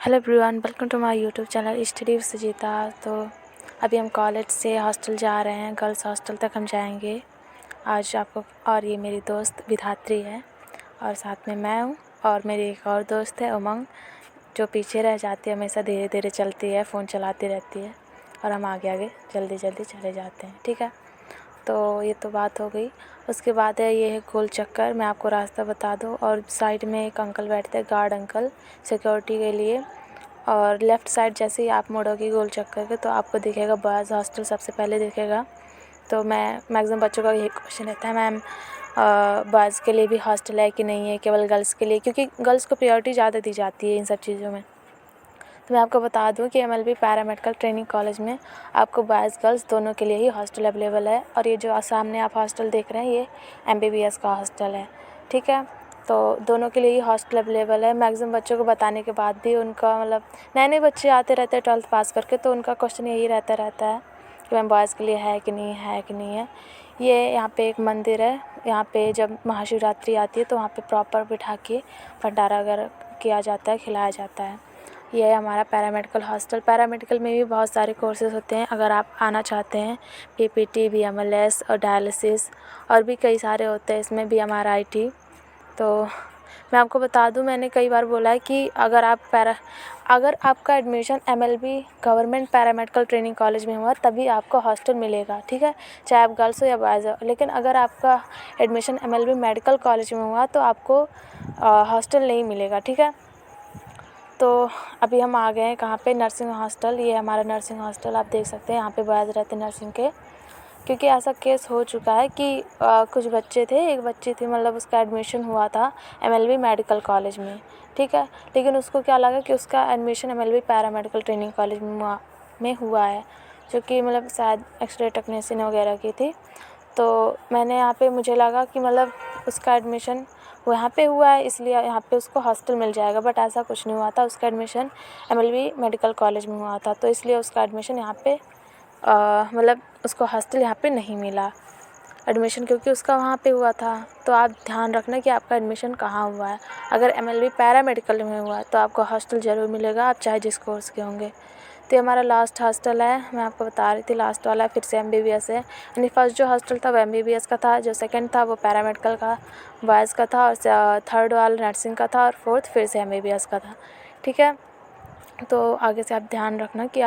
Hello everyone, welcome to my YouTube channel study with Sujita. तो अभी हम कॉलेज से हॉस्टल जा रहे हैं, गर्ल्स हॉस्टल तक हम जाएंगे आज आपको। और ये मेरी दोस्त विधात्री है और साथ में मैं हूँ और मेरी एक और दोस्त है उमंग, जो पीछे रह जाती है, हमेशा धीरे धीरे चलती है, फ़ोन चलाती रहती है और हम आगे आगे जल्दी जल्दी चले जाते हैं। ठीक है, तो ये तो बात हो गई। उसके बाद है ये है गोल चक्कर। मैं आपको रास्ता बता दूं, और साइड में एक अंकल बैठते हैं, गार्ड अंकल, सिक्योरिटी के लिए। और लेफ़्ट साइड जैसे ही आप मुड़ोगे गोल चक्कर के तो आपको दिखेगा बॉयज़ हॉस्टल, सबसे पहले दिखेगा। तो मैं मैक्सिमम बच्चों का यही क्वेश्चन रहता है, मैम बॉयज़ के लिए भी हॉस्टल है कि नहीं है, केवल गर्ल्स के लिए, क्योंकि गर्ल्स को प्रायोरिटी ज़्यादा दी जाती है इन सब चीज़ों में। तो मैं आपको बता दूं कि एमएलबी पैरामेडिकल ट्रेनिंग कॉलेज में आपको बॉयज़ गर्ल्स दोनों के लिए ही हॉस्टल अवेलेबल है। और ये जो सामने आप हॉस्टल देख रहे हैं, ये एमबीबीएस का हॉस्टल है। ठीक है, तो दोनों के लिए ही हॉस्टल अवेलेबल है। मैक्सिमम बच्चों को बताने के बाद भी उनका मतलब नए नए बच्चे आते रहते हैं 12th पास करके, तो उनका क्वेश्चन यही रहता है कि मैम बॉयज़ के लिए है कि नहीं है, कि नहीं है। ये यहाँ पे एक मंदिर है, यहाँ पे जब महाशिवरात्रि आती है तो वहाँ पे प्रॉपर बिठा के भंडारा वगैरह किया जाता है, खिलाया जाता है। ये है हमारा पैरामेडिकल हॉस्टल। पैरामेडिकल में भी बहुत सारे कोर्सेज़ होते हैं, अगर आप आना चाहते हैं, पीपीटी, बीएमएलएस और डायलिसिस और भी कई सारे होते हैं इसमें, बीएमआरआईटी। तो मैं आपको बता दूं, मैंने कई बार बोला है कि अगर आपका admission MLB government paramedical training college में हुआ तभी आपको हॉस्टल मिलेगा। ठीक है, चाहे आप गर्ल्स हो या बॉयज़ हो। लेकिन अगर आपका एडमिशन एमएलबी मेडिकल कॉलेज में हुआ तो आपको हॉस्टल नहीं मिलेगा। ठीक है, तो अभी हम आ गए हैं कहाँ पे, नर्सिंग हॉस्टल। ये हमारा नर्सिंग हॉस्टल, आप देख सकते हैं यहाँ पे बॉयज़ रहते हैं नर्सिंग के। क्योंकि ऐसा केस हो चुका है कि कुछ बच्चे थे, एक बच्ची थी, मतलब उसका एडमिशन हुआ था एमएलबी मेडिकल कॉलेज में। ठीक है, लेकिन उसको क्या लगा कि उसका admission MLB paramedical training college में हुआ है, जो कि मतलब शायद एक्सरे टेक्नीशियन वगैरह की थी। तो मैंने यहाँ पे, मुझे लगा कि मतलब उसका एडमिशन वहाँ पे हुआ है इसलिए यहाँ पे उसको हॉस्टल मिल जाएगा, बट ऐसा कुछ नहीं हुआ था। उसका एडमिशन एमएलबी मेडिकल कॉलेज में हुआ था, तो इसलिए उसका एडमिशन यहाँ पे मतलब उसको हॉस्टल यहाँ पे नहीं मिला एडमिशन, क्योंकि उसका वहाँ पे हुआ था। तो आप ध्यान रखना कि आपका एडमिशन कहाँ हुआ है। अगर एमएलबी पैरामेडिकल में हुआ है तो आपको हॉस्टल ज़रूर मिलेगा, आप चाहे जिस कोर्स के होंगे। तो ये हमारा लास्ट हॉस्टल है, मैं आपको बता रही थी, लास्ट वाला फिर से एमबीबीएस है। यानी फर्स्ट जो हॉस्टल था वो एमबीबीएस का था, जो सेकंड था वो पैरामेडिकल का बॉयज़ का था, और थर्ड वाला नर्सिंग का था, और फोर्थ फिर से एमबीबीएस का था। ठीक है, तो आगे से आप ध्यान रखना कि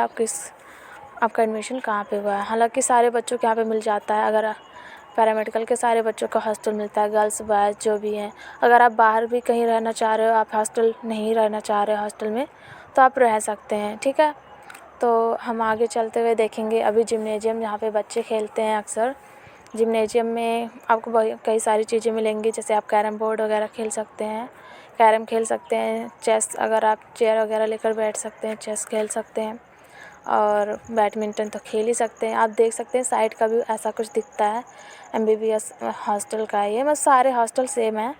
आपका एडमिशन कहाँ पे हुआ है। हालांकि सारे बच्चों को यहाँ पे मिल जाता है, अगर पैरामेडिकल के सारे बच्चों को हॉस्टल मिलता है, गर्ल्स बॉयज़ जो भी हैं। अगर आप बाहर भी कहीं रहना चाह रहे हो, आप हॉस्टल नहीं रहना चाह रहे हो हॉस्टल में, तो आप रह सकते हैं। ठीक है, तो हम आगे चलते हुए देखेंगे अभी जिम्नेजियम, जहाँ पे बच्चे खेलते हैं अक्सर। जिम्नेजियम में आपको कई सारी चीज़ें मिलेंगी, जैसे आप कैरम बोर्ड वगैरह खेल सकते हैं, कैरम खेल सकते हैं, चेस, अगर आप चेयर वगैरह लेकर बैठ सकते हैं, चेस खेल सकते हैं, और बैडमिंटन तो खेल ही सकते हैं। आप देख सकते हैं साइड का भी ऐसा कुछ दिखता है, एमबीबीएस हॉस्टल का है ये। मतलब सारे हॉस्टल सेम है,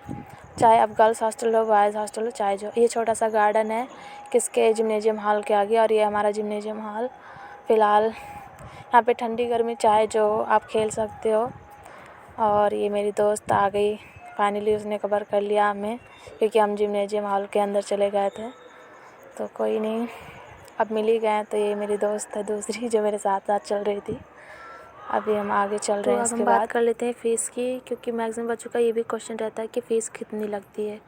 चाहे आप गर्ल्स हॉस्टल हो, बॉयज़ हॉस्टल हो, चाहे जो। ये छोटा सा गार्डन है किसके, जिम्नेजियम हॉल के आगे, और ये हमारा जिम्नेजियम हॉल। फ़िलहाल यहाँ पे ठंडी गर्मी चाहे जो आप खेल सकते हो। और ये मेरी दोस्त आ गई फाइनली, उसने कवर कर लिया हमें, क्योंकि हम जिम्नेजियम हॉल के अंदर चले गए थे। तो कोई नहीं, अब मिल ही गए। तो ये मेरी दोस्त है दूसरी, जो मेरे साथ साथ चल रही थी। अभी हम आगे चल रहे हैं। इसके बाद कर लेते हैं फ़ीस की, क्योंकि मैक्सिमम बच्चों का ये भी क्वेश्चन रहता है कि फ़ीस कितनी लगती है।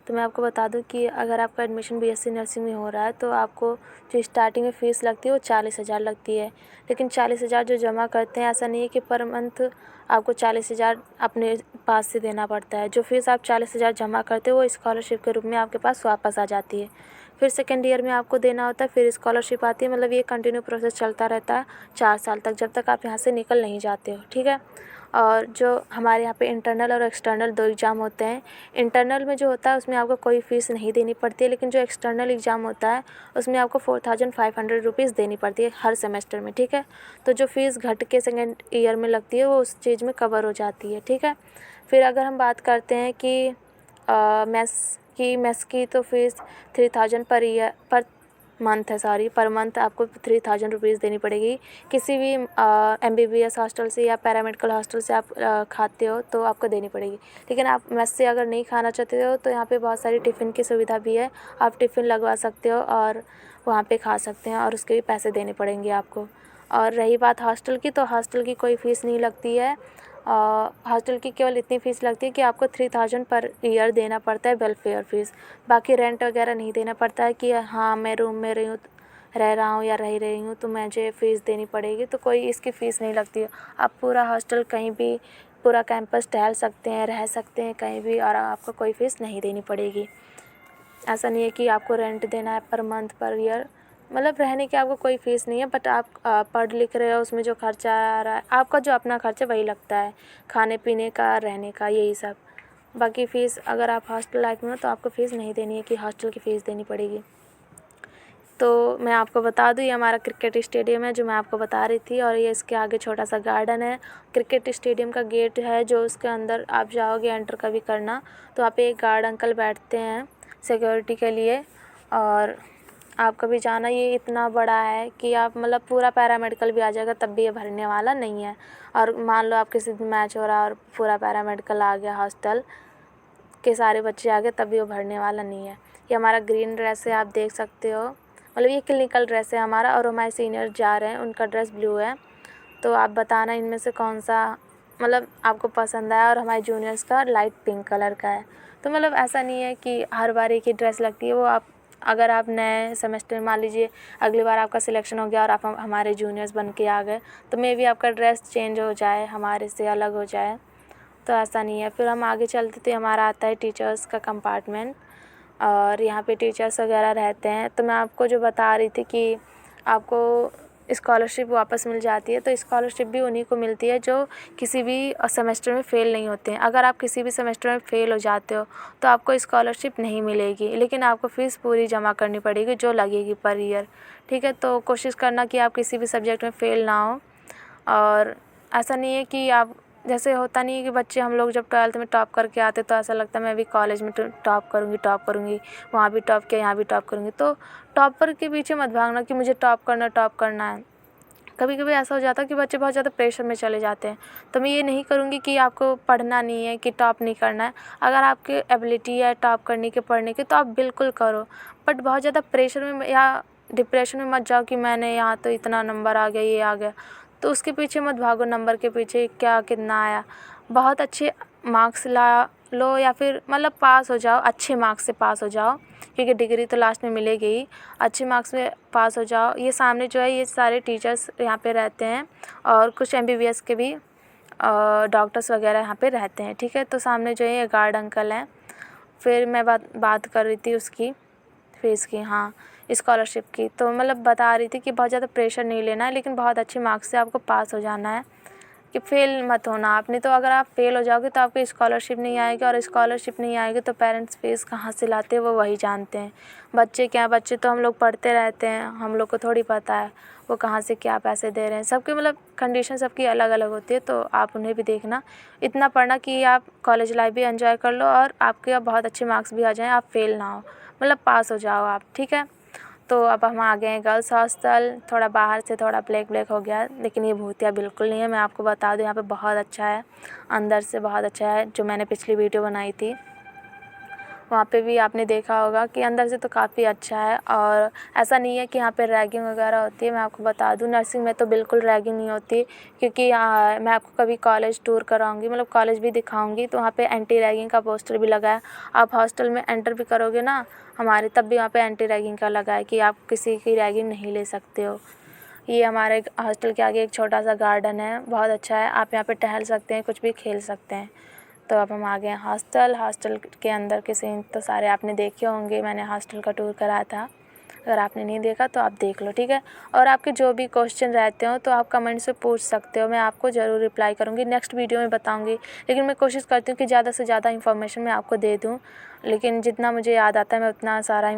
तो मैं आपको बता दूं कि अगर आपका एडमिशन बीएससी नर्सिंग में हो रहा है तो आपको जो स्टार्टिंग में फ़ीस लगती है वो 40,000 लगती है। लेकिन 40,000 जो जमा करते हैं, ऐसा नहीं है कि पर मंथ आपको 40,000 अपने पास से देना पड़ता है। जो फ़ीस आप 40,000 जमा करते हो वो स्कॉलरशिप के रूप में आपके पास वापस आ जाती है। फिर सेकेंड ईयर में आपको देना होता है, फिर स्कॉलरशिप आती है। मतलब ये कंटिन्यू प्रोसेस चलता रहता है 4 साल तक, जब तक आप यहाँ से निकल नहीं जाते हो। ठीक है, और जो हमारे यहाँ पे इंटरनल और एक्सटर्नल 2 एग्ज़ाम होते हैं। इंटरनल में जो होता है उसमें आपको कोई फ़ीस नहीं देनी पड़ती है, लेकिन जो एक्सटर्नल एग्ज़ाम होता है उसमें आपको 4,500 रुपीज़ देनी पड़ती है हर सेमेस्टर में। ठीक है, तो जो फ़ीस घट के सेकेंड ईयर में लगती है वो उस चीज़ में कवर हो जाती है। ठीक है, फिर अगर हम बात करते हैं कि मेस की तो फ़ीस 3,000 पर मंथ है सॉरी, पर मंथ आपको 3000 रुपीज़ देनी पड़ेगी। किसी भी MBBS हॉस्टल से या पैरामेडिकल हॉस्टल से आप खाते हो तो आपको देनी पड़ेगी। लेकिन आप मेस से अगर नहीं खाना चाहते हो तो यहाँ पे बहुत सारी टिफ़िन की सुविधा भी है, आप टिफ़िन लगवा सकते हो और वहाँ पे खा सकते हैं और उसके भी पैसे देने पड़ेंगे आपको। और रही बात हॉस्टल की, तो हॉस्टल की कोई फ़ीस नहीं लगती है। हॉस्टल की केवल इतनी फ़ीस लगती है कि आपको 3000 पर ईयर देना पड़ता है वेलफेयर फ़ीस। बाकी रेंट वगैरह नहीं देना पड़ता है कि हाँ मैं रूम में रह रहा हूँ या रह रही हूँ तो मुझे फ़ीस देनी पड़ेगी, तो कोई इसकी फ़ीस नहीं लगती है। आप पूरा हॉस्टल कहीं भी, पूरा कैंपस टहल सकते हैं, रह सकते हैं कहीं भी और आपको कोई फ़ीस नहीं देनी पड़ेगी। ऐसा नहीं है कि आपको रेंट देना है पर मंथ पर ईयर, मतलब रहने की आपको कोई फ़ीस नहीं है। बट आप पढ़ लिख रहे हो, उसमें जो खर्चा आ रहा है आपका, जो अपना खर्चा वही लगता है, खाने पीने का, रहने का, यही सब। बाकी फ़ीस अगर आप हॉस्टल लाइफ में हो तो आपको फ़ीस नहीं देनी है कि हॉस्टल की फ़ीस देनी पड़ेगी। तो मैं आपको बता दूँ, ये हमारा क्रिकेट स्टेडियम है जो मैं आपको बता रही थी, और ये इसके आगे छोटा सा गार्डन है। क्रिकेट स्टेडियम का गेट है जो उसके अंदर आप जाओगे, एंटर कभी करना तो वहाँ पे एक गार्ड अंकल बैठते हैं सिक्योरिटी के लिए। और आप कभी जाना, ये इतना बड़ा है कि आप मतलब पूरा पैरामेडिकल भी आ जाएगा तब भी ये भरने वाला नहीं है। और मान लो आप किसी दिन मैच हो रहा है और पूरा पैरामेडिकल आ गया, हॉस्टल के सारे बच्चे आ गए, तब भी वो भरने वाला नहीं है। ये हमारा ग्रीन ड्रेस है, आप देख सकते हो, मतलब ये क्लिनिकल ड्रेस है हमारा, और हमारे सीनियर जा रहे हैं, उनका ड्रेस ब्लू है। तो आप बताना इनमें से कौन सा मतलब आपको पसंद आया। और हमारे जूनियर्स का लाइट पिंक कलर का है। तो मतलब ऐसा नहीं है कि हर बार एक ही ड्रेस लगती है, वो आप अगर आप नए सेमेस्टर में मान लीजिए अगली बार आपका सिलेक्शन हो गया और आप हमारे जूनियर्स बन के आ गए, तो मे भी आपका ड्रेस चेंज हो जाए, हमारे से अलग हो जाए, तो ऐसा नहीं है। फिर हम आगे चलते थे, हमारा आता है टीचर्स का कंपार्टमेंट, और यहाँ पे टीचर्स वगैरह रहते हैं। तो मैं आपको जो बता रही थी कि आपको स्कॉलरशिप वापस मिल जाती है, तो स्कॉलरशिप भी उन्हीं को मिलती है जो किसी भी सेमेस्टर में फ़ेल नहीं होते हैं। अगर आप किसी भी सेमेस्टर में फ़ेल हो जाते हो तो आपको स्कॉलरशिप नहीं मिलेगी, लेकिन आपको फ़ीस पूरी जमा करनी पड़ेगी जो लगेगी पर ईयर। ठीक है, तो कोशिश करना कि आप किसी भी सब्जेक्ट में फ़ेल ना हो। और ऐसा नहीं है कि आप, जैसे होता नहीं है कि बच्चे, हम लोग जब 12th में टॉप करके आते तो ऐसा लगता है मैं भी कॉलेज में टॉप करूँगी, वहाँ भी टॉप किया, यहाँ भी टॉप करूँगी। तो टॉपर के पीछे मत भागना कि मुझे टॉप करना है। कभी कभी ऐसा हो जाता है कि बच्चे बहुत ज़्यादा प्रेशर में चले जाते हैं। तो मैं ये नहीं करूँगी कि आपको पढ़ना नहीं है, कि टॉप नहीं करना है। अगर आपकी एबिलिटी है टॉप करने की, पढ़ने की, तो आप बिल्कुल करो। बट बहुत ज़्यादा प्रेशर में या डिप्रेशन में मत जाओ कि मैंने यहाँ तो इतना नंबर आ गया, ये आ गया, तो उसके पीछे मत भागो। नंबर के पीछे क्या कितना आया, बहुत अच्छे मार्क्स ला लो या फिर मतलब पास हो जाओ, अच्छे मार्क्स से पास हो जाओ, क्योंकि डिग्री तो लास्ट में मिलेगी ही। अच्छे मार्क्स में पास हो जाओ। ये सामने जो है ये सारे टीचर्स यहाँ पे रहते हैं, और कुछ MBBS के भी डॉक्टर्स वगैरह यहाँ पे रहते हैं। ठीक है, तो सामने जो है ये गार्ड अंकल हैं। फिर मैं बात कर रही थी उसकी फ़ीस की, हाँ, स्कॉलरशिप की। तो मतलब बता रही थी कि बहुत ज़्यादा प्रेशर नहीं लेना है, लेकिन बहुत अच्छे मार्क्स से आपको पास हो जाना है, कि फ़ेल मत होना आपने। तो अगर आप फ़ेल हो जाओगे तो आपको स्कॉलरशिप नहीं आएगी, और स्कॉलरशिप नहीं आएगी तो पेरेंट्स फ़ीस कहाँ से लाते हैं वो वही जानते हैं। बच्चे क्या, बच्चे तो हम लोग पढ़ते रहते हैं, हम लोग को थोड़ी पता है वो कहाँ से क्या पैसे दे रहे हैं। सबके मतलब कंडीशन सबकी अलग अलग होती है, तो आप उन्हें भी देखना। इतना पढ़ना कि आप कॉलेज लाइफ भी एंजॉय कर लो और आपके बहुत अच्छे मार्क्स भी आ जाएँ, आप फ़ेल ना हो, मतलब पास हो जाओ आप। ठीक है, तो अब हम आ गए हैं गर्ल्स हॉस्टल। थोड़ा बाहर से थोड़ा ब्लैक हो गया, लेकिन ये भूतिया बिल्कुल नहीं है। मैं आपको बता दूँ, यहाँ पे बहुत अच्छा है, अंदर से बहुत अच्छा है। जो मैंने पिछली वीडियो बनाई थी वहाँ पे भी आपने देखा होगा कि अंदर से तो काफ़ी अच्छा है। और ऐसा नहीं है कि यहाँ पे रैगिंग वगैरह होती है। मैं आपको बता दूँ, नर्सिंग में तो बिल्कुल रैगिंग नहीं होती, क्योंकि मैं आपको कभी कॉलेज टूर कराऊंगी, मतलब कॉलेज भी दिखाऊंगी, तो वहाँ पे एंटी रैगिंग का पोस्टर भी लगा है। आप हॉस्टल में एंटर भी करोगे ना हमारे, तब भी वहाँ पे एंटी रैगिंग का लगा है कि आप किसी की रैगिंग नहीं ले सकते हो। ये हमारे हॉस्टल के आगे एक छोटा सा गार्डन है, बहुत अच्छा है। आप यहाँ पे टहल सकते हैं, कुछ भी खेल सकते हैं। तो अब हम आ गए हैं हॉस्टल के अंदर के सीन तो सारे आपने देखे होंगे, मैंने हॉस्टल का टूर कराया था। अगर आपने नहीं देखा तो आप देख लो, ठीक है। और आपके जो भी क्वेश्चन रहते हो तो आप कमेंट से पूछ सकते हो, मैं आपको ज़रूर रिप्लाई करूँगी, नेक्स्ट वीडियो में बताऊँगी। लेकिन मैं कोशिश करती हूँ कि ज़्यादा से ज़्यादा इन्फॉर्मेशन मैं आपको दे दूँ, लेकिन जितना मुझे याद आता है मैं उतना सारा